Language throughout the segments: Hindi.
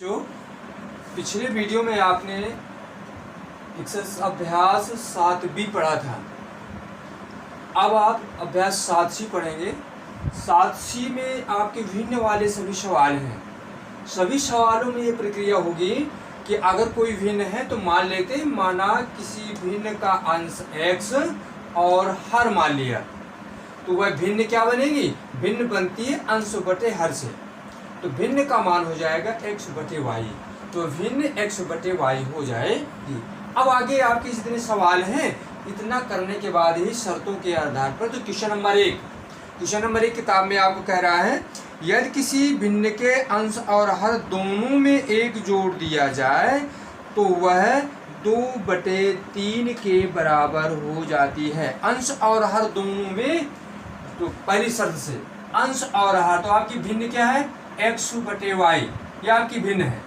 जो पिछले वीडियो में आपने अभ्यास 7B पढ़ा था, अब आप अभ्यास 7C पढ़ेंगे। 7C में आपके भिन्न वाले सभी सवाल हैं। सभी सवालों में ये प्रक्रिया होगी कि अगर कोई भिन्न है तो मान लेते हैं, माना किसी भिन्न का अंश x और हर मान लिया, तो वह भिन्न क्या बनेगी? भिन्न बनती है अंश बटे हर से, तो भिन्न का मान हो जाएगा x बटे वाई, तो भिन्न x बटे वाई हो जाएगी। अब आगे आपके जितने सवाल हैं इतना करने के बाद ही शर्तों के आधार पर, तो क्वेश्चन नंबर 1 किताब में आपको कह रहा है, यदि किसी भिन्न के अंश और हर दोनों में एक जोड़ दिया जाए तो वह 2/3 के बराबर हो जाती है। अंश और हर दोनों में, तो पहली शर्त से अंश और हर, तो आपकी भिन्न क्या है? x बटे वाई, यह आपकी भिन्न है।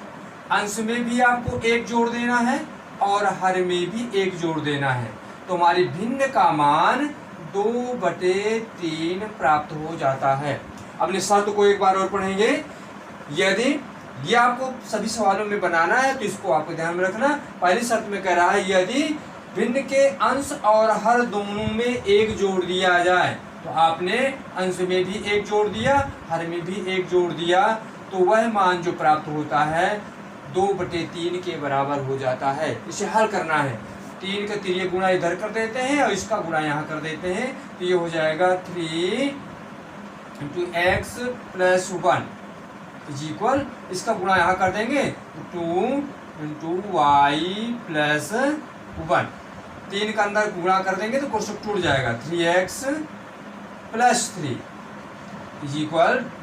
अंश में भी आपको एक जोड़ देना है और हर में भी एक जोड़ देना है, तो हमारी भिन्न का मान 2/3 प्राप्त हो जाता है। अपने शर्त को एक बार और पढ़ेंगे। यदि ये आपको सभी सवालों में बनाना है तो इसको आपको ध्यान में रखना। पहली शर्त में कह रहा है, यदि भिन्न के अंश और हर दोनों में एक जोड़ दिया जाए, तो आपने अंश में भी एक जोड़ दिया, हर में भी एक जोड़ दिया, तो वह मान जो प्राप्त होता है 2/3 के बराबर हो जाता है। इसे हल करना है, 3 का तिर्यक गुणा इधर कर देते हैं और इसका गुणा यहाँ कर देते हैं, तो ये हो जाएगा 3 × x + 1 = इसका गुणा यहाँ कर देंगे 2 × y + 1। 3 का अंदर गुणा कर देंगे तो कोष्टक टूट जाएगा, 3x + 3 =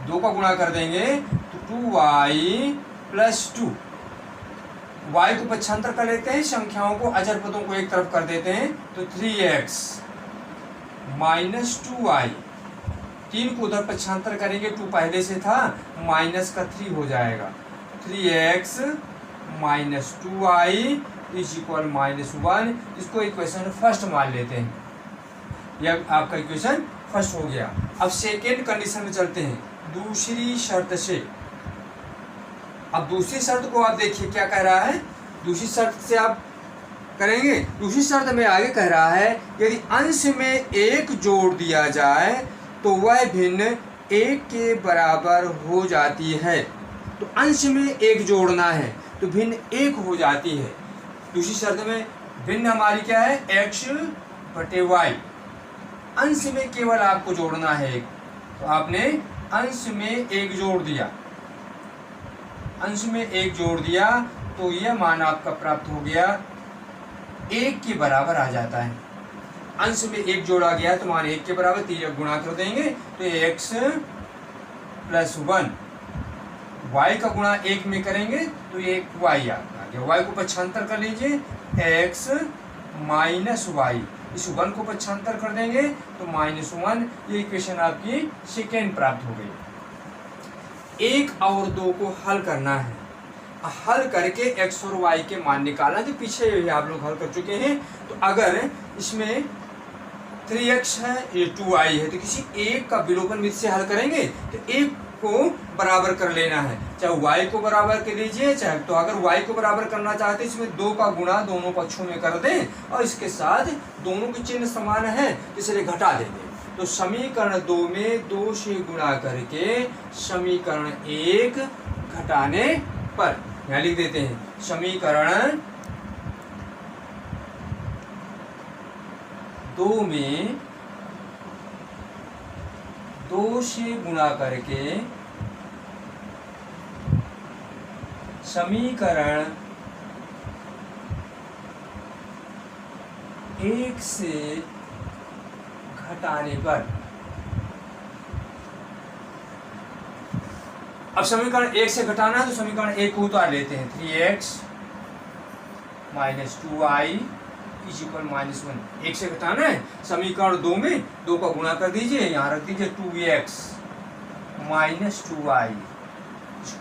2 का गुणा कर देंगे तो 2y + 2। y को पक्षांतर कर लेते हैं, संख्याओं को, अचर पदों को एक तरफ कर देते हैं, तो 3x - 2y। 3 को उधर पक्षांतर करेंगे, 2 पहले से था, माइनस का 3 हो जाएगा, 3x - 2y = -1। इसको इक्वेशन फर्स्ट मान लेते हैं, यह आपका इक्वेशन फर्स्ट हो गया। अब सेकेंड कंडीशन में चलते हैं, दूसरी शर्त से। अब दूसरी शर्त को आप देखिए क्या कह रहा है, दूसरी शर्त से आप करेंगे। दूसरी शर्त में आगे कह रहा है, यदि अंश में एक जोड़ दिया जाए तो वह भिन्न 1 के बराबर हो जाती है। तो अंश में एक जोड़ना है तो भिन्न 1 हो जाती है। दूसरी शर्त में भिन्न हमारी क्या है? x बटे वाई। अंश में केवल आपको जोड़ना है एक, तो आपने अंश में एक जोड़ दिया, अंश में एक जोड़ दिया, तो यह मान आपका प्राप्त हो गया 1 के बराबर आ जाता है। अंश में एक जोड़ा गया तो मान 1 के बराबर, 3 गुणा कर देंगे तो x + 1, y का गुणा 1 में करेंगे तो 1 y आ गया। y को पक्षांतर कर लीजिए, x - y, इस 1 को पक्षांतर कर देंगे तो -1। ये इक्वेशन आपकी सेकेंड प्राप्त हो गई। 1 और 2 को हल करना है, हल करके x और y के मान निकालना, जो पीछे आप लोग हल कर चुके हैं। तो अगर इसमें 3x है, ये 2y है, तो किसी एक का विलोपन विधि से हल करेंगे तो एक को बराबर कर लेना है, चाहे y को बराबर कर लीजिए, चाहे, तो अगर y को बराबर करना चाहते हैं इसमें 2 का गुणा दोनों पक्षों में कर दें और इसके साथ दोनों के चिन्ह समान है इसलिए घटा देंगे। तो समीकरण 2 में 2 से गुणा करके समीकरण 1 घटाने पर, यहाँ लिख देते हैं, समीकरण 2 में 2 से गुणा करके समीकरण 1 से घटाने पर। अब समीकरण 1 से घटाना है तो समीकरण 1 को उतार लेते हैं, 3x - 2y = -1। 1 से घटाना है, समीकरण 2 में 2 का गुणा कर दीजिए, यहाँ रख दीजिए 2x - 2y =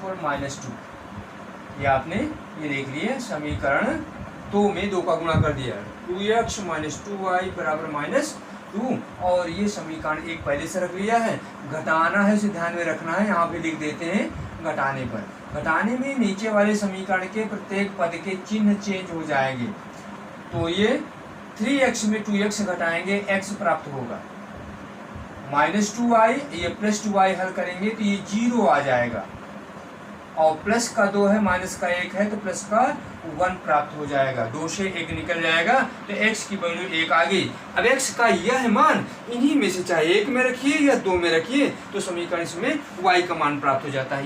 -2। ये आपने ये देख लिया, समीकरण 2 में 2 का गुणा कर दिया, 2x - 2y = -2, और ये समीकरण 1 पहले से रख लिया है। घटाना है, इसे ध्यान में रखना है, यहाँ पे लिख देते हैं घटाने पर। घटाने में नीचे वाले समीकरण के प्रत्येक पद के चिन्ह चेंज हो जाएंगे। तो ये 3x में 2x घटाएंगे, x प्राप्त होगा, -2y, ये +2y हल करेंगे तो ये 0 आ जाएगा, और प्लस का 2 है, माइनस का 1 है, तो प्लस का 1 प्राप्त हो जाएगा। 2 से 1 निकल जाएगा तो x की वैल्यू 1 आ गई। अब x का यह मान इन्हीं में से चाहे 1 में रखिए या 2 में रखिए तो समीकरण इसमें y का मान प्राप्त हो जाता है।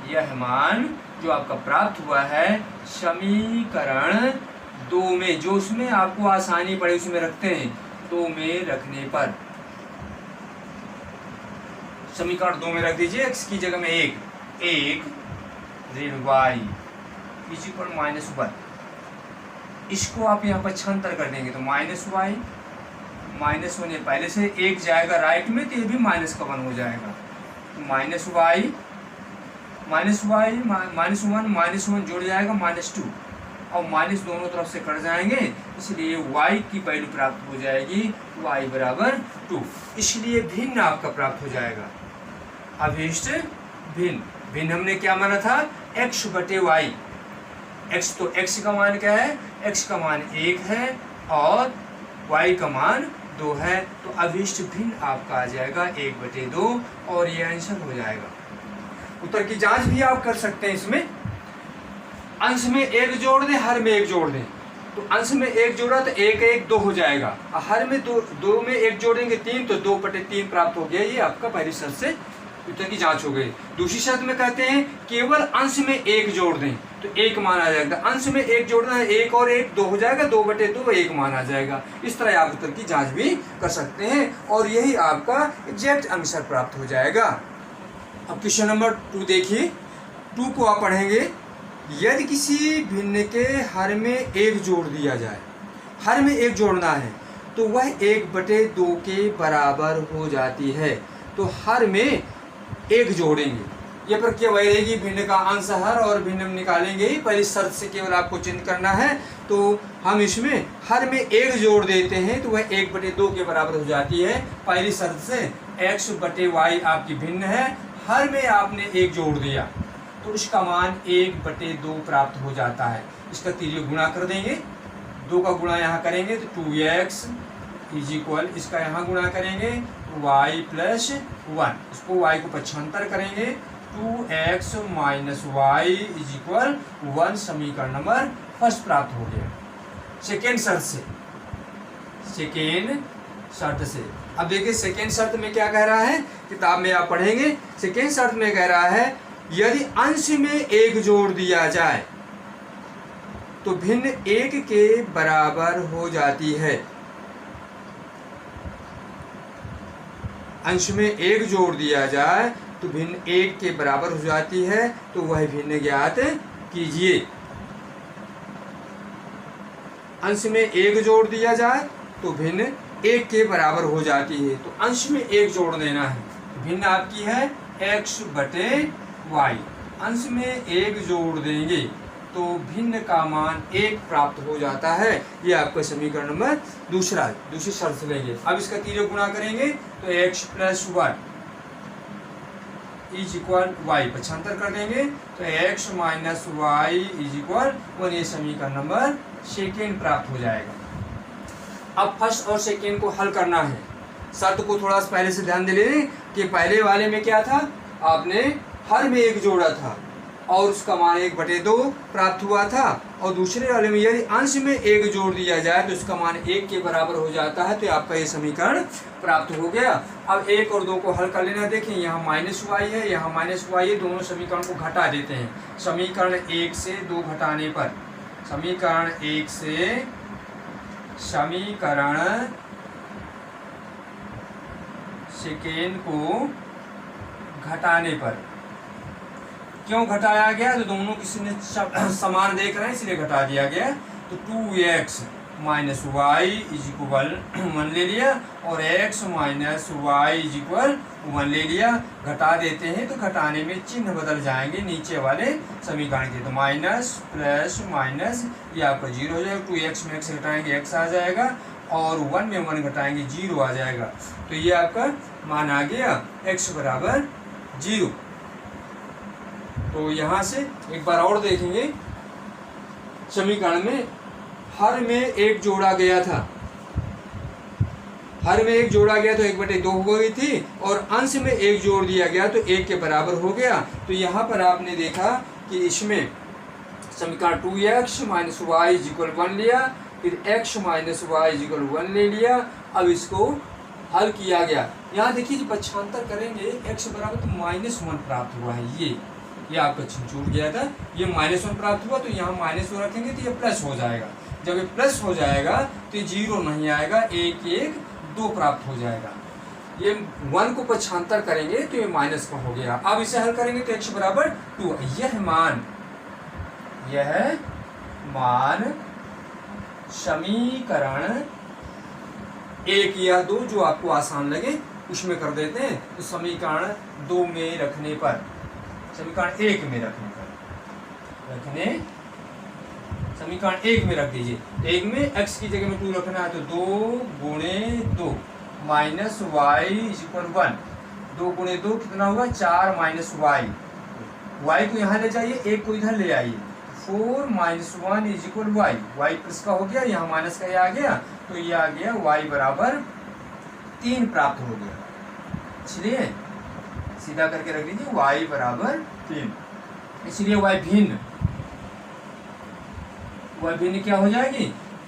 यह मान जो आपका प्राप्त हुआ है समीकरण 2 में, जो उसमें आपको आसानी पड़े उसमें रखते हैं, 2 में रखने पर, समीकरण 2 में रख दीजिए x की जगह में 1 ऋण y इक्वल -1। इसको आप यहाँ पर छांतर कर देंगे तो -y -1, ये पहले से 1 जाएगा राइट में तो ये भी माइनस का 1 हो जाएगा, -y -1 जुड़ जाएगा -2, और माइनस दोनों तरफ से कट जाएंगे, इसलिए y की वैल्यू प्राप्त हो जाएगी y बराबर 2। इसलिए भिन्न आपका प्राप्त हो जाएगा। अभिष्ट भिन्न हमने क्या माना था, x बटे y। x तो x का मान क्या है, x का मान 1 है और y का मान 2 है, तो अभिष्ट भिन्न आपका आ जाएगा 1/2 और ये आंसर हो जाएगा। उत्तर की जांच भी आप कर सकते हैं। इसमें अंश में 1 जोड़ दें, हर में 1 जोड़ दें, तो अंश में 1 जोड़ा तो 1 1 2 हो जाएगा, हर में 2 में 1 जोड़ेंगे 3 तो 2/3 प्राप्त हो गया। ये आपका पहली शर्त से उत्तर की जांच हो गई। दूसरी शर्त में कहते हैं केवल अंश में 1 जोड़ दें तो 1 मान आ जाएगा, अंश में 1 जोड़ना है, 1 और 1 2 हो जाएगा, 2/2 1 मान आ जाएगा। इस तरह आप उत्तर की जांच भी कर सकते हैं और यही आपका एग्जैक्ट आंसर प्राप्त हो जाएगा। अब क्वेश्चन नंबर 2 देखिए, 2 को आप पढ़ेंगे, यदि किसी भिन्न के हर में 1 जोड़ दिया जाए, हर में 1 जोड़ना है तो वह 1/2 के बराबर हो जाती है। तो हर में 1 जोड़ेंगे, ये प्रक्रिया वही रहेगी, भिन्न का अंश हर और भिन्न हम निकालेंगे ही, पहली शर्त से केवल आपको चिन्ह करना है। तो हम इसमें हर में 1 जोड़ देते हैं तो वह 1/2 के बराबर हो जाती है। पहली शर्त से x बटे y आपकी भिन्न है, हर में आपने 1 जोड़ दिया तो इसका मान 1/2 प्राप्त हो जाता है। इसका तीसरे गुणा कर देंगे, 2 का गुणा यहाँ करेंगे तो 2x इक्वल, इसका यहाँ गुणा करेंगे तो y + 1, इसको y को पक्षांतर करेंगे 2x - y इक्वल 1। समीकरण नंबर फर्स्ट प्राप्त हो गया। सेकेंड शर्त से अब देखिए, सेकेंड शर्त में क्या कह रहा है, किताब में आप पढ़ेंगे। सेकेंड शर्त में कह रहा है यदि अंश में 1 जोड़ दिया जाए तो भिन्न 1 के बराबर हो जाती है। अंश में 1 जोड़ दिया जाए तो भिन्न 1 के बराबर हो जाती है, तो वह भिन्न ज्ञात कीजिए। अंश में 1 जोड़ दिया जाए तो भिन्न 1 के बराबर हो जाती है, तो अंश में 1 जोड़ देना है। भिन्न आपकी है x बटे y, अंश में 1 जोड़ देंगे तो भिन्न का मान 1 प्राप्त हो जाता है। ये आपका समीकरण नंबर दूसरी शर्त से लेंगे। अब इसका तीसरा गुणा करेंगे तो x + 1 इक्वल y, पक्षांतर कर देंगे तो x - y इक्वल 1। ये समीकरण नंबर सेकेंड प्राप्त हो जाएगा। अब फर्स्ट और सेकेंड को हल करना है। शर्त को थोड़ा सा पहले से ध्यान दे लें कि पहले वाले में क्या था, आपने हर में 1 जोड़ा था और उसका मान 1/2 प्राप्त हुआ था, और दूसरे वाले में यदि अंश में 1 जोड़ दिया जाए तो उसका मान 1 के बराबर हो जाता है। तो आपका ये समीकरण प्राप्त हो गया। अब 1 और 2 को हल कर लेना। देखें यहाँ -y है, यहाँ -y है, दोनों समीकरण को घटा देते हैं। समीकरण 1 से 2 घटाने पर, समीकरण 1 से समीकरण सेकेंड को घटाने पर, क्यों घटाया गया, तो दोनों किसी ने समान देख रहे हैं इसलिए घटा दिया गया। तो 2x - y इक्वल 1 ले लिया और x - y इक्वल 1 ले लिया। घटा देते हैं तो घटाने में चिन्ह बदल जाएंगे नीचे वाले समीकरण के, तो माइनस प्लस माइनस ये आपका 0 हो जाएगा। 2x में x घटाएंगे x आ जाएगा और 1 में 1 घटाएंगे 0 आ जाएगा। तो ये आपका मान आ गया x बराबर 0। तो यहाँ से एक बार और देखेंगे, समीकरण में हर में एक जोड़ा गया था, हर में एक जोड़ा गया तो 1/2 हो गई थी, और अंश में एक जोड़ दिया गया तो 1 के बराबर हो गया। तो यहाँ पर आपने देखा कि इसमें समीकरण 2x माइनस वाई इक्वल 1 लिया, फिर x माइनस वाई इक्वल 1 ले लिया। अब इसको हल किया गया। यहाँ देखिए जब पक्षांतर करेंगे x बराबर तो -1 प्राप्त हुआ है। ये आपका छूट गया था, ये -1 प्राप्त हुआ तो यहाँ -1 रखेंगे तो ये प्लस हो जाएगा। जब ये प्लस हो जाएगा तो ये 0 नहीं आएगा, 1 1 2 प्राप्त हो जाएगा। ये 1 को पक्षांतर करेंगे तो ये माइनस का हो गया। अब इसे हल करेंगे तो x बराबर 2। यह मान समीकरण 1 या 2 जो आपको आसान लगे उसमें कर देते हैं। तो समीकरण 2 में रखने पर, समीकरण 1 में समीकरण 1 में रख दीजिए। 1 में x की जगह में 2 रखना है तो 2 गुणे 2 माइनस वाई इक्वल 1। 2 गुणे 2 कितना होगा 4 माइनस वाई। वाई को यहाँ ले जाइए, 1 को इधर ले आइए। 4 minus 1 is equal y. Y plus का हो गया, यहाँ माइनस का ये आ गया तो ये आ गया वाई बराबर 3 प्राप्त हो गया। इसलिए सीधा करके रख दीजिए वाई बराबर 3। इसलिए वाई भिन्न क्या हो जाएगी,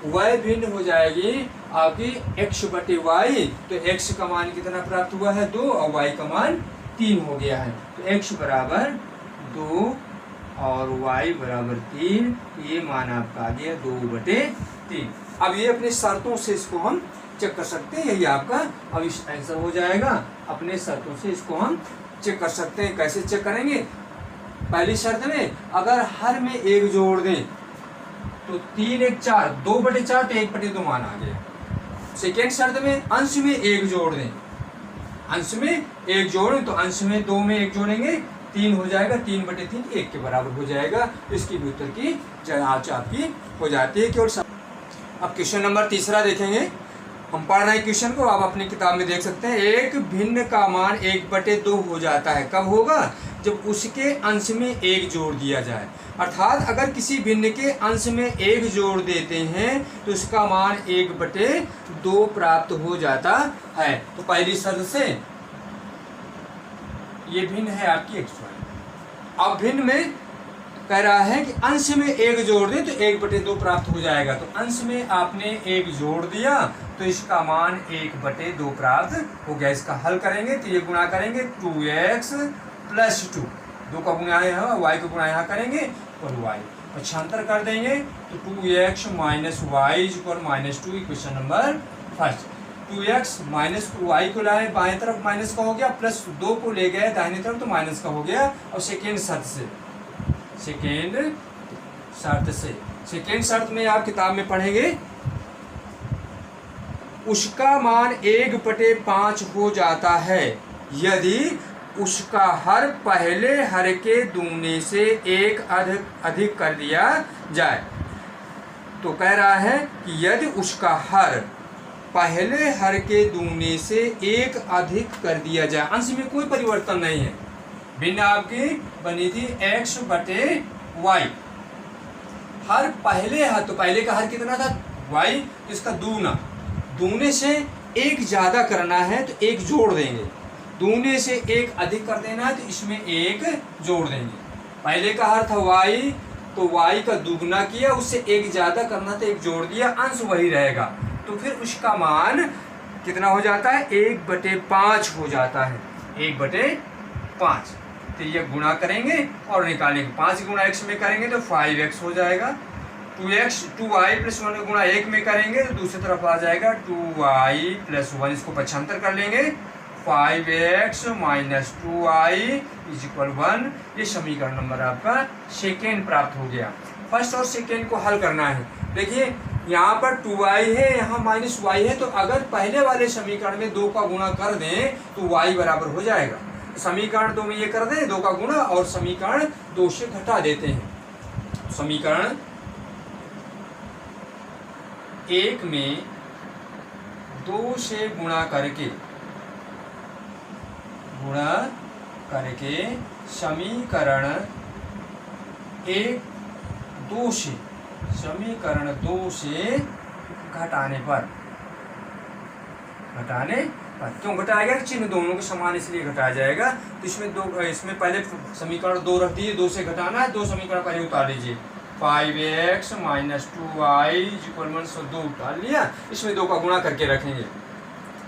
वाई भिन्न हो जाएगी आपकी x/y। तो x का मान कितना प्राप्त हुआ है 2 और y का मान 3 हो गया है। तो x बराबर 2 और y बराबर 3, ये मान आपका आ गया 2/3। अब ये अपनी शर्तों से इसको हम चेक कर सकते हैं। यही आपका अब इस आंसर हो जाएगा। अपने शर्तों से इसको हम चेक कर सकते हैं। कैसे चेक करेंगे, पहली शर्त में अगर हर में एक जोड़ दें तो 3 1 4, 2/4 तो 1/2 मान आ गया। सेकेंड शर्त में अंश में एक जोड़ दें, अंश में एक जोड़ें तो अंश में 2 में एक जोड़ेंगे 3 हो जाएगा, 3/3 1 के बराबर हो जाएगा। इसकी भी उत्तर की जांच आपकी हो जाती है केवल। अब क्वेश्चन नंबर 3 देखेंगे। हम पढ़ रहे हैं क्वेश्चन को, आप अपनी किताब में देख सकते हैं। एक भिन्न का मान 1/2 हो जाता है, कब होगा, जब उसके अंश में एक जोड़ दिया जाए। अर्थात अगर किसी भिन्न के अंश में एक जोड़ देते हैं तो उसका मान 1/2 प्राप्त हो जाता है। तो पहली शर्त से ये भिन्न है आपकी x। अब भिन्न में कह रहा है कि अंश में एक जोड़ दें तो 1/2 प्राप्त हो जाएगा। तो अंश में आपने एक जोड़ दिया तो इसका मान 1/2 प्राप्त हो गया। इसका हल करेंगे तो ये गुणा करेंगे 2x + 2, 2 का गुणा यहाँ, y का गुणा यहाँ करेंगे और y पक्षांतर कर देंगे तो 2x minus y equal -2। Question number 1। 2x minus y को लाए बाएं तरफ माइनस का हो गया, प्लस 2 को ले गए दाहिने तरफ तो माइनस का हो गया। और सेकेंड शर्त में आप किताब में पढ़ेंगे, उसका मान 1/5 हो जाता है यदि उसका हर पहले हर के दूने से एक अधिक कर दिया जाए। तो कह रहा है कि यदि उसका हर पहले हर के दूने से एक अधिक कर दिया जाए, अंश में कोई परिवर्तन नहीं है, भिन्न आपकी बनी थी x/y। हर पहले हर, तो पहले का हर कितना था y, इसका दूने से एक ज्यादा करना है तो एक जोड़ देंगे, दूने से एक अधिक कर देना है तो इसमें एक जोड़ देंगे। पहले का हर था y, तो y का दुगना किया, उससे एक ज्यादा करना तो एक जोड़ दिया, अंश वही रहेगा। तो फिर उसका मान कितना हो जाता है 1/5 हो जाता है, 1/5। तो ये गुणा करेंगे और निकालेंगे, 5 गुणा x में करेंगे तो 5x हो जाएगा। 2y + 1 गुणा 1 में करेंगे तो दूसरी तरफ आ जाएगा 2y + 1। इसको पक्षांतर कर लेंगे, 5x - 2y = 1। ये समीकरण नंबर आपका सेकेंड प्राप्त हो गया। फर्स्ट और सेकेंड को हल करना है। देखिए यहाँ पर 2y है, यहाँ -y है, तो अगर पहले वाले समीकरण में 2 का गुणा कर दें तो y बराबर हो जाएगा। समीकरण 2 में ये कर दें 2 का गुणा और समीकरण 2 से घटा देते हैं। समीकरण 1 में 2 से गुणा करके समीकरण एक दो से, समीकरण 2 से घटाने पर क्यों घटाया गया, चिन्ह दोनों के समान इसलिए घटाया जाएगा। तो इसमें पहले समीकरण 2 रख दीजिए, 2 से घटाना है, 2 समीकरण पहले उतार लीजिए। 5x - 2y = 2 डाल लिया, इसमें 2 का गुणा करके रखेंगे।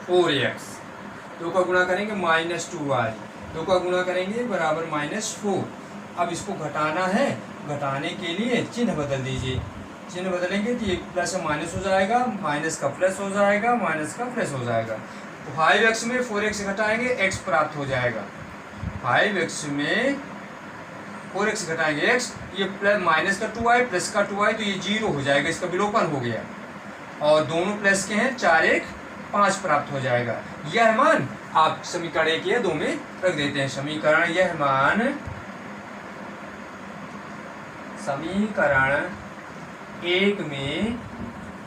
4x 2 का गुणा करेंगे -2y, 2 का गुणा करेंगे बराबर -4। अब इसको घटाना है, घटाने के लिए चिन्ह बदल दीजिए। चिन्ह बदलेंगे तो ये प्लस से माइनस हो जाएगा, माइनस का प्लस हो जाएगा, माइनस का प्लस हो जाएगा। तो 5x में 4x घटाएंगे, x प्राप्त हो जाएगा। 5x में 4x घटाएंगे x, ये प्लस माइनस का 2y प्लस का 2y, तो ये 0 हो जाएगा, इसका विलोपन हो गया। और दोनों प्लस के हैं, 4 1 5 प्राप्त हो जाएगा। यह मान आप समीकरण 1 या 2 में रख देते हैं। समीकरण यह मान समीकरण 1 में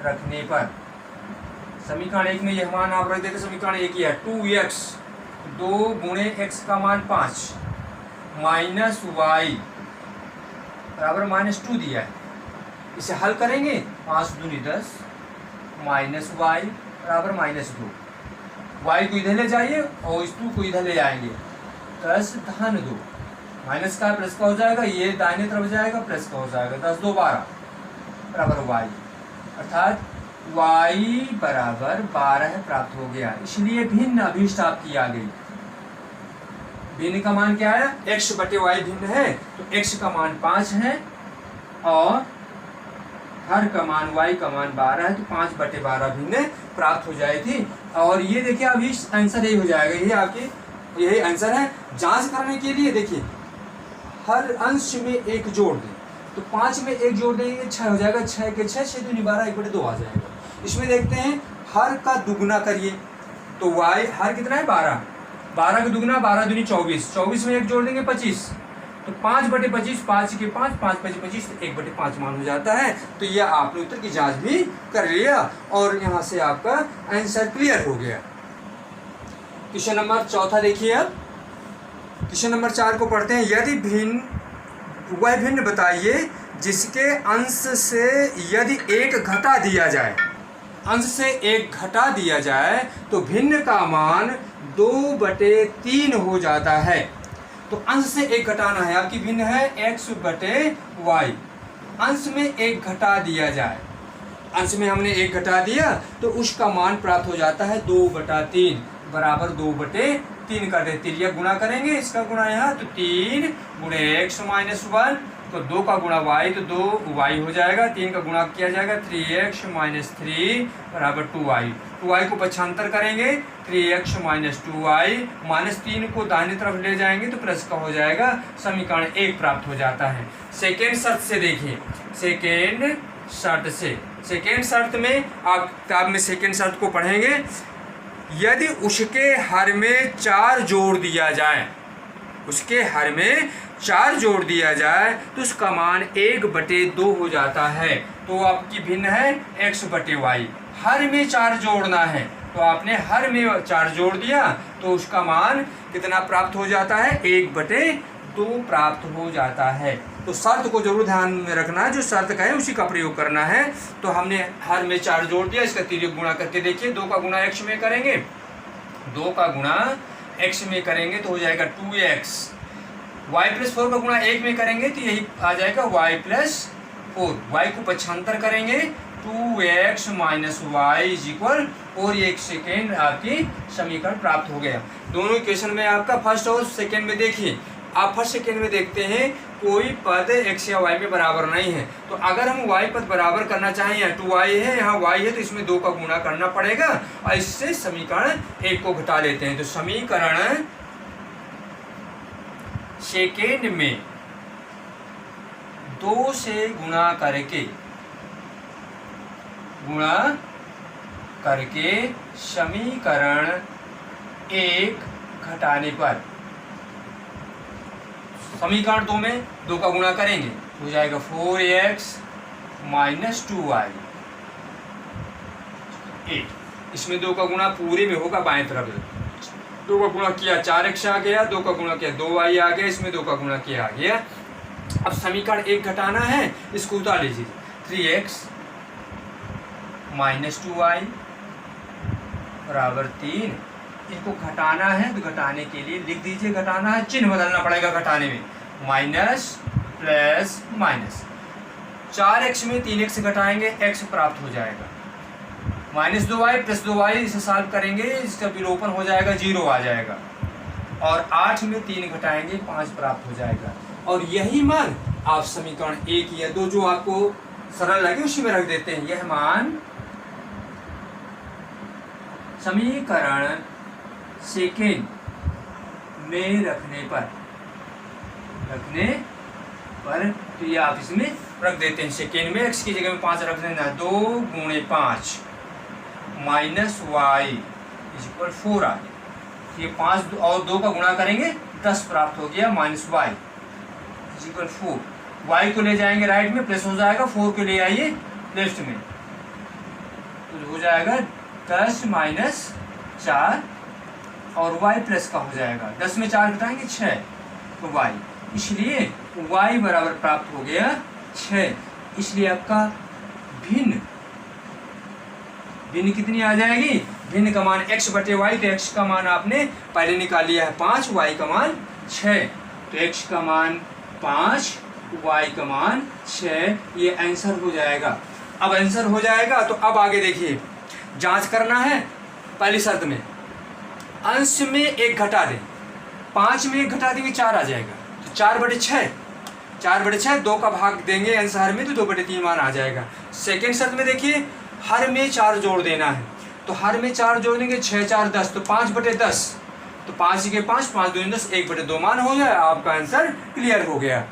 रखने पर, समीकरण 1 में यह मान आप रख देते, समीकरण 1 ही है। 2x 2 गुणे x का मान 5 माइनस y बराबर -2 दिया है। इसे हल करेंगे, 5 दूनी 10 माइनस y बराबर -2। y को इधर ले जाइए और इस 2 को इधर ले आएंगे, 10 धन 2, माइनस का प्लस का हो जाएगा, ये दाहिने तरफ जाएगा, प्लस का हो जाएगा, 10 2 12 बराबर y, अर्थात y बराबर 12 प्राप्त हो गया। इसलिए भिन्न अभीष्ट आपकी आ गई। भिन्न का मान क्या है, x बटे y भिन्न है, तो x का मान 5 है और हर का मान y का मान 12 है, तो 5 बटे 12 भिन्न प्राप्त हो जाए थी। और ये देखिए अभी आंसर यही हो जाएगा, यही आपकी यही आंसर है। जांच करने के लिए देखिए हर अंश में 1 जोड़ दें, तो 5 में 1 जोड़ देंगे 6 हो जाएगा, 6 के 6 6 दूनी 12 1 बटे 2 आ जाएगा। इसमें देखते हैं हर का दुगुना करिए, तो y हर कितना है 12, 12 का दुगुना 12 दूनी 24, 24 में 1 जोड़ देंगे 25, तो 5 बटे 25, 5 के 5 5 5 25, 1 बटे 5 मान हो जाता है। तो यह आपने उत्तर की जांच भी कर लिया और यहाँ से आपका आंसर क्लियर हो गया। क्वेश्चन नंबर 4 देखिए। अब क्वेश्चन नंबर 4 को पढ़ते हैं। यदि वह भिन्न बताइए जिसके अंश से यदि 1 घटा दिया जाए, अंश से 1 घटा दिया जाए तो भिन्न का मान 2/3 हो जाता है। तो अंश से 1 घटाना है, आपकी भिन्न है x बटे y, अंश में 1 घटा दिया जाए, अंश में हमने 1 घटा दिया तो उसका मान प्राप्त हो जाता है 2/3 बराबर 2/3 कर देते, या गुणा करेंगे, इसका गुणा यहाँ, तो 3 गुणे x - 1, तो 2 का गुणा y, तो 2y हो जाएगा, 3 का गुणा किया जाएगा, 3x - 3 बराबर 2y, 2y को पक्षांतर करेंगे, 3x - 2y, -3 को दाहिने तरफ ले जाएंगे तो प्लस का हो जाएगा, समीकरण 1 प्राप्त हो जाता है। सेकेंड शर्त से देखिए, सेकेंड शर्त में आप किताब में सेकेंड शर्त को पढ़ेंगे। यदि उसके हर में 4 जोड़ दिया जाए, उसके हर में 4 जोड़ दिया जाए तो उसका मान 1/2 हो जाता है। तो आपकी भिन्न है x बटे y, हर में 4 जोड़ना है, तो आपने हर में 4 जोड़ दिया तो उसका मान कितना प्राप्त हो जाता है, 1/2 प्राप्त हो जाता है। तो शर्त को जरूर ध्यान में रखना है, जो शर्त का है उसी का प्रयोग करना है। तो हमने हर में 4 जोड़ दिया, इसका तिर्यक गुणा करके देखिए, 2 का गुणा x में करेंगे, 2 का गुणा x में करेंगे तो हो जाएगा 2x, y + 4 का गुणा 1 में करेंगे तो यही आ जाएगा y + 4, y को पक्षांतर करेंगे, 2x - y = 4, ये 1 सेकेंड आपकी समीकरण प्राप्त हो गया। दोनों इक्वेशन में आपका फर्स्ट और सेकेंड में देखिए, आप फर्स्ट सेकेंड में देखते हैं कोई पद x या y में बराबर नहीं है, तो अगर हम y पद बराबर करना चाहें, यहाँ 2y है, यहाँ y है, तो इसमें 2 का गुणा करना पड़ेगा और इससे समीकरण 1 को घटा लेते हैं। तो समीकरण सेकेंड में 2 से गुणा करके समीकरण 1 घटाने पर, समीकरण 2 में 2 का गुणा करेंगे हो जाएगा 4x - 2y, 8, इसमें 2 का गुणा पूरे में होगा बाएं तरफ, 2 का गुणा किया 4x आ गया, 2 का गुणा किया 2y आ गया, इसमें 2 का गुणा किया आ गया अब समीकरण 1 घटाना है, इसको उतार लीजिए। 3x माइनस 2y बराबर 3। इनको घटाना है तो घटाने के लिए लिख दीजिए, घटाना है चिन्ह बदलना पड़ेगा घटाने में, माइनस प्लस माइनस। 4x में 3x घटाएंगे x प्राप्त हो जाएगा, माइनस 2y प्लस 2y इसे सॉल्व करेंगे, इसका विलोपन हो जाएगा 0 आ जाएगा, और 8 में 3 घटाएंगे 5 प्राप्त हो जाएगा। और यही मान आप समीकरण 1 या 2 जो आपको सरल लगे उसी में रख देते हैं। यह मान समीकरण सेकेंड में रखने पर तो ये आप इसमें रख देते हैं। सेकेंड में x की जगह में 5 रख देना, 2 गुणे 5 माइनस वाई इक्वल 4 आ गया। ये 5 और 2 का गुणा करेंगे 10 प्राप्त हो गया, माइनस वाई इक्वल 4। वाई को ले जाएंगे राइट में, प्लस हो जाएगा, 4 को ले आइए लेफ्ट में, तो हो जाएगा 10 माइनस 4 और y प्लस का हो जाएगा, 10 में 4 घटाएंगे 6, तो y, इसलिए y बराबर प्राप्त हो गया 6। इसलिए आपका भिन्न कितनी आ जाएगी, भिन्न का मान x बटे y, तो x का मान आपने पहले निकाल लिया है 5, y का मान 6, तो x का मान 5, y का मान 6, ये आंसर हो जाएगा। अब आंसर हो जाएगा तो अब आगे देखिए, जांच करना है। पहली शर्त में अंश में 1 घटा दें, 5 में 1 घटा देंगे 4 आ जाएगा, तो 4/6 2 का भाग देंगे आंसर में, तो 2/3 मान आ जाएगा। सेकेंड शर्त में देखिए, हर में 4 जोड़ देना है, तो हर में 4 जोड़ देंगे, 6 4 10, तो 5/10, तो 5 के 5 5 2 10, 1/2 मान हो जाए, आपका आंसर क्लियर हो गया।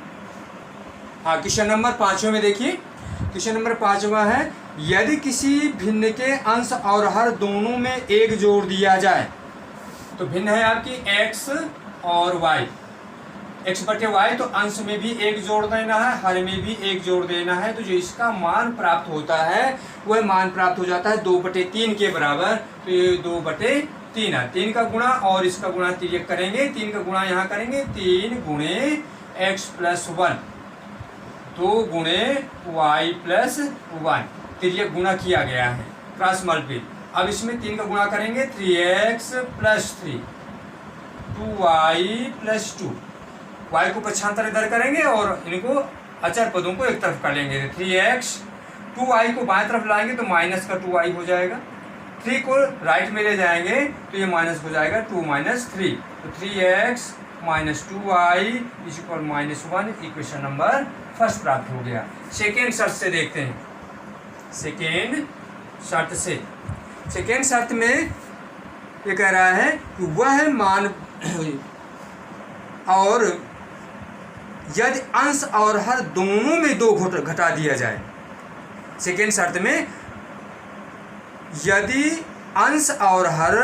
हाँ, क्वेश्चन नंबर 5वां में देखिए, क्वेश्चन नंबर 5वां है, यदि किसी भिन्न के अंश और हर दोनों में 1 जोड़ दिया जाए, तो भिन्न है आपकी x और y, x बटे वाई, तो अंश में भी 1 जोड़ देना है, हर में भी 1 जोड़ देना है, तो जो इसका मान प्राप्त होता है वह मान प्राप्त हो जाता है 2/3 के बराबर। तो ये 2/3 है, 3 का गुणा और इसका गुणा तिर्यक करेंगे, 3 का गुणा यहाँ करेंगे, 3 गुणे x प्लस 1, 2 गुणे y प्लस 1, तिर्यक गुणा किया गया है, क्रॉस मल्टीप्लाई। अब इसमें 3 का गुणा करेंगे, 3x plus 3, 2y plus 2, y को पक्षांतर इधर करेंगे और इनको अचर पदों को एक तरफ कर लेंगे, 3x, 2y को बाएं तरफ लाएंगे तो माइनस का 2y हो जाएगा, 3 को राइट में ले जाएंगे तो ये माइनस हो जाएगा, 2 - 3, तो 3x minus 2y equal -1, equation number first प्राप्त हो गया। सेकेंड शर्त से देखते हैं, सेकेंड शर्त में ये कह रहा है कि वह मान और यदि अंश और हर दोनों में 2 घटा दिया जाए। सेकेंड शर्त में यदि अंश और हर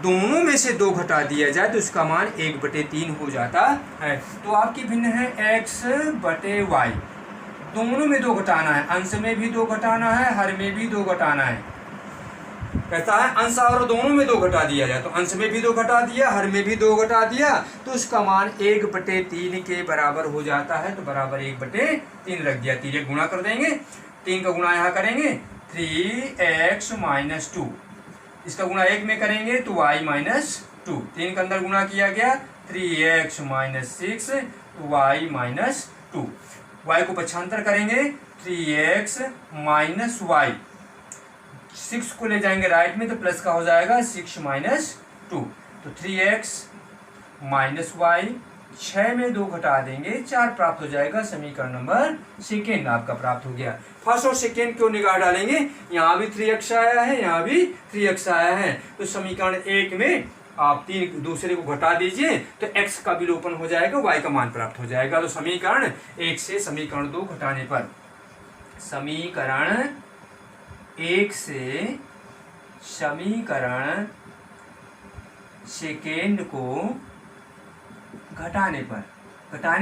दोनों में से 2 घटा दिया जाए तो उसका मान 1/3 हो जाता है। तो आपकी भिन्न है x बटे वाई, दोनों में 2 घटाना है, अंश में भी 2 घटाना है, हर में भी 2 घटाना है। कहता है अंश और दोनों में 2 घटा दिया जाए, तो अंश में भी 2 घटा दिया, हर में भी 2 घटा दिया, तो उसका मान 1/3 के बराबर हो जाता है, तो बराबर 1/3 रख दिया, तिर्यक गुणा कर देंगे, 3 का गुणा यहाँ करेंगे, 3x - 2, इसका गुणा 1 में करेंगे तो y - 2, 3 के अंदर गुणा किया गया, 3x - 6 y - 2, y को पक्षांतर करेंगे, 3x - y, 6 को ले जाएंगे राइट में तो प्लस का हो जाएगा, 6 - 2, तो 3x - y, 6 में 2 घटा देंगे, 4 प्राप्त हो जाएगा। समीकरण नंबर सेकेंड आपका प्राप्त हो गया। फर्स्ट और सेकेंड क्यों निगाह डालेंगे, यहाँ भी 3x आया है, यहाँ भी 3x आया है, तो समीकरण 1 में आप 3 दूसरे को घटा दीजिए तो x का विलोपन हो जाएगा, y का मान प्राप्त हो जाएगा। तो समीकरण 1 से समीकरण 2 घटाने पर, समीकरण 1 से समीकरण सेकेंड को घटाने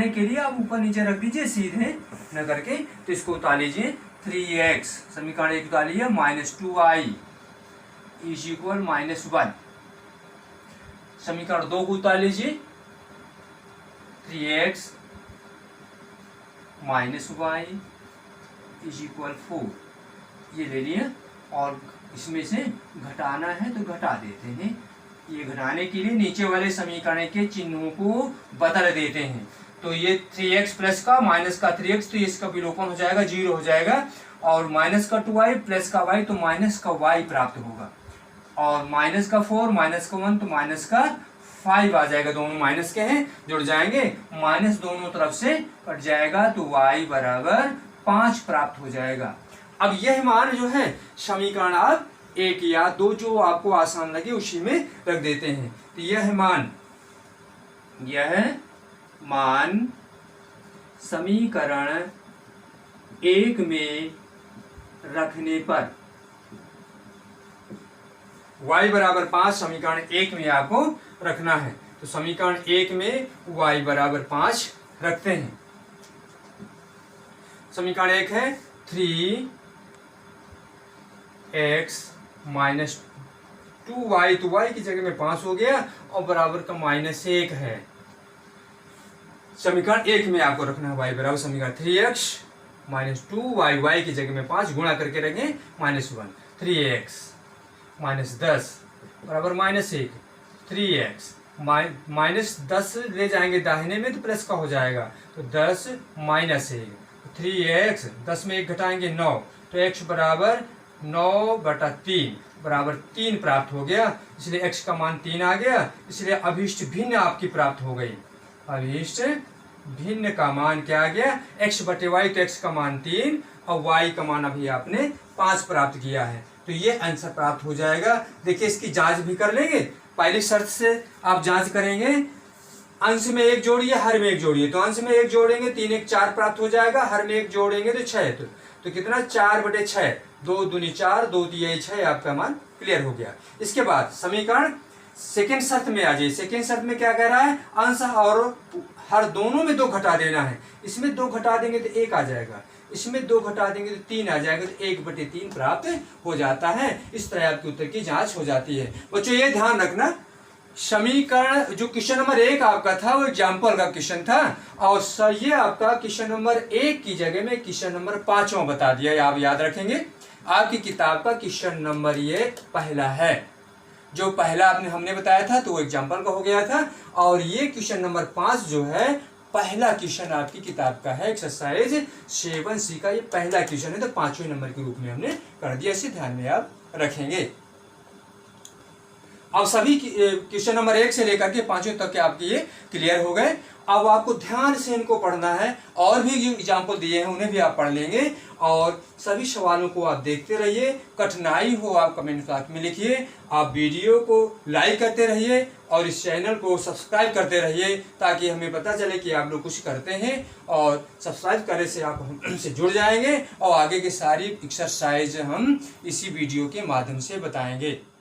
के लिए आप ऊपर नीचे रख दीजिए सीधे न करके, तो इसको उतार लीजिए, 3x समीकरण 1 उतार लीजिए, -2y इक्वल -1, समीकरण 2 को उतार लीजिए, 3x minus Y is equal 4, ये ले लिए और इसमें से घटाना है तो घटा देते हैं। ये घटाने के लिए नीचे वाले समीकरण के चिन्हों को बदल देते हैं। तो ये 3x प्लस का माइनस का 3x, तो इसका विलोपन हो जाएगा, 0 हो जाएगा, और माइनस का 2y प्लस का y, तो माइनस का y प्राप्त होगा, और माइनस का 4 माइनस का 1 तो माइनस का 5 आ जाएगा। दोनों माइनस के हैं, जुड़ जाएंगे, माइनस दोनों तरफ से कट जाएगा, तो y बराबर 5 प्राप्त हो जाएगा। अब यह मान जो है समीकरण आप 1 या 2 जो आपको आसान लगे उसी में रख देते हैं। तो यह मान समीकरण 1 में रखने पर y बराबर 5 समीकरण 1 में आपको रखना है। तो समीकरण 1 में y बराबर 5 रखते हैं। समीकरण 1 है 3x माइनस 2y, तो y की जगह में 5 हो गया और बराबर का -1 है। समीकरण 1 में आपको रखना है y बराबर समीकरण 3x माइनस 2y, y की जगह में 5 गुणा करके रखें -1, 3x माइनस 10 बराबर -1, 3x माइनस 10 ले जाएंगे दाहिने में तो प्लस का हो जाएगा, तो 10 माइनस 1, 3x 10 में 1 घटाएंगे 9, तो x बराबर 9/3 बराबर 3 प्राप्त हो गया, इसलिए x का मान 3 आ गया। इसलिए अभिष्ट भिन्न आपकी प्राप्त हो गई। अभिष्ट भिन्न का मान क्या आ गया, x/y, तो x का मान 3 और y का मान अभी आपने 5 प्राप्त किया है। तो ये आंसर प्राप्त हो जाएगा। देखिए इसकी जांच भी कर लेंगे। पहली शर्त से आप जांच करेंगे, अंश में 1 जोड़िए, हर में 1 जोड़िए, तो अंश में 1 जोड़ेंगे 3 1 4 प्राप्त हो जाएगा, हर में 1 जोड़ेंगे तो 6, तो कितना 4/6, 2 दूनी 4, 2 तिहाई 6, आपका मान क्लियर हो गया। इसके बाद समीकरण सेकेंड शर्त में आ जाइए। सेकेंड शर्त में क्या कह रहा है, अंश और हर दोनों में 2 घटा देना है। इसमें 2 घटा देंगे तो 1 आ जाएगा, इसमें 2 घटा देंगे तो 3 आ जाएगा, तो 1/3 प्राप्त हो जाता है। इस तरह आपके उत्तर की जांच हो जाती है। बच्चों ये ध्यान रखना, समीकरण जो क्वेश्चन नंबर 1 आपका था वो एग्जाम्पल का क्वेश्चन था, और ये आपका क्वेश्चन नंबर 1 की जगह में क्वेश्चन नंबर 5वां बता दिया। आप याद रखेंगे, आपकी किताब का क्वेश्चन नंबर ये पहला है। जो पहला हमने बताया था तो वो एग्जाम्पल का हो गया था, और ये क्वेश्चन नंबर 5 जो है पहला क्वेश्चन आपकी किताब का है। एक्सरसाइज 7C का ये पहला क्वेश्चन है, तो 5वें नंबर के रूप में हमने कर दिया। इसे ध्यान में आप रखेंगे। अब सभी क्वेश्चन नंबर 1 से लेकर के 5वें तक के आपके ये क्लियर हो गए। अब आपको ध्यान से इनको पढ़ना है, और भी जो एग्जाम्पल दिए हैं उन्हें भी आप पढ़ लेंगे, और सभी सवालों को आप देखते रहिए। कठिनाई हो आप कमेंट बॉक्स में लिखिए। आप वीडियो को लाइक करते रहिए और इस चैनल को सब्सक्राइब करते रहिए, ताकि हमें पता चले कि आप लोग कुछ करते हैं, और सब्सक्राइब करने से आप हमसे जुड़ जाएंगे, और आगे की सारी एक्सरसाइज हम इसी वीडियो के माध्यम से बताएंगे।